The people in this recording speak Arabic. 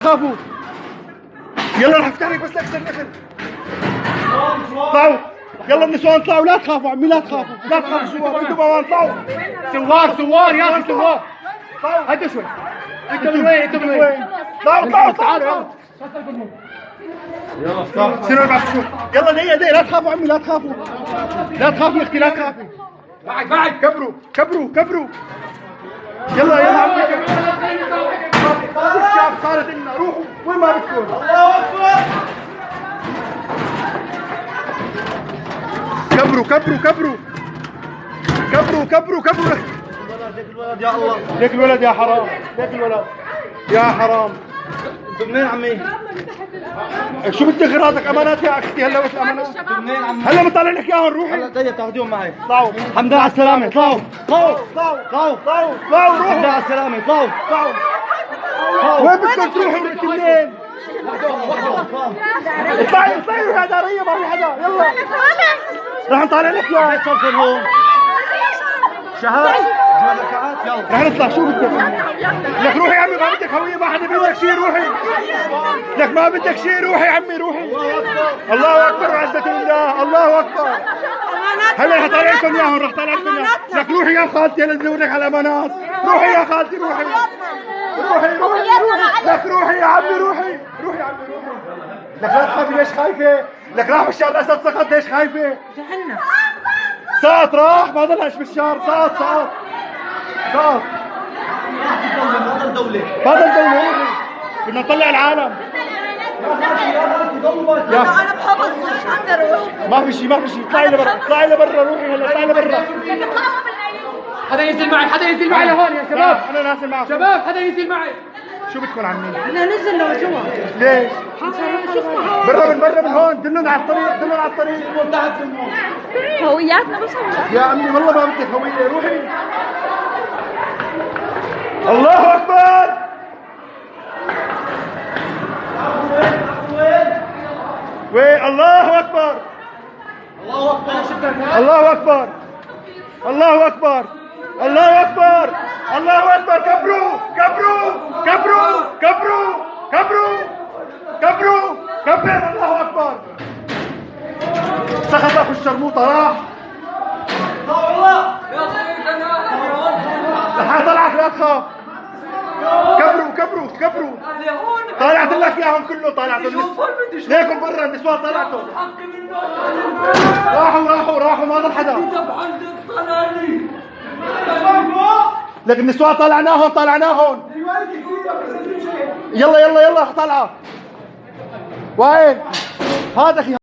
تخافوا. يلا رح افتح لك بس لاكسر الاخر. طلعوا يلا النسوان طلعوا، لا تخافوا عمي، لا تخافوا، لا تخافوا سوار، انتوا بامان طلعوا. سوار يا اخي سوار. هدوا شوي. انتوا من وين؟ انتوا من وين؟ طلعوا تعالوا. يلا سيروا بعد شوي. يلا دقيقة لا تخافوا عمي، لا تخافوا، لا تخافي اختي، لا تخافي. بعد كبروا. يلا عمي الشعب صارت لنا، روحوا وين ما بدكم. الله اكبر. كبروا. يا الله. ليك الولد يا حرام، يا حرام. انتوا منين عمي؟ شو بدك غراضك؟ امانات يا اختي. هلا بس امانات. انتوا منين عمي؟ هلا بطلع لك اياهم، روحي. هلا دقيقة تاخذيهم معي. طلعوا. الحمد لله على السلامة. طلعوا. روحوا. الحمد لله على السلامة. طلعوا. وين بدكم تروحوا منين؟ اطلعي روحي دارية، ما في حدا. يلا رح نطالع لك اياه. هون شهادة يلا رح نطلع. شو بدك؟ لك روحي يا عمي، ما بدك هوية، ما حدا بدك شيء، روحي. لك ما بدك شيء، روحي يا عمي روحي. الله اكبر وعزة الله، الله اكبر. هلا رح طالع لكم اياهم، لك روحي يا خالتي، هلا ندور لك على الامانات. روحي يا خالتي، روحي. لك روحي يا عمي، روحي يا عمي. لك لا تخافي، ليش خايفة؟ لك راح بشار الاسد سقط، ليش خايفة؟ جهنم سقط راح، ما ضلش بشار، سقط. هذا الدولة روحي. بدنا نطلع العالم. انا بحفظ مش قادر اروح. ما في شيء، اطلعي لبرا، روحي هلا، اطلعي لبرا. حدا ينزل معي لهون يا شباب. انا نازل معكم. شباب حدا ينزل معي. شو بدكم عمي؟ بدنا ننزل لجوا. ليش؟ شوفوا برا من هون، دلنا على الطريق. هوياتنا بس يا عمي والله ما بدك هوية، روحي. الله اكبر. وين؟ الله اكبر. كبر. الله اكبر. سقط اخو الشرموطه، راح. لحد طلعك، لا تخاف. كبروا. طالعت لك اياهم كله، ليكم برا النسوان طلعتوا. راحوا ما ضل حدا. لك النسوان طلعناهم. يلا طلعه. وين؟ هذا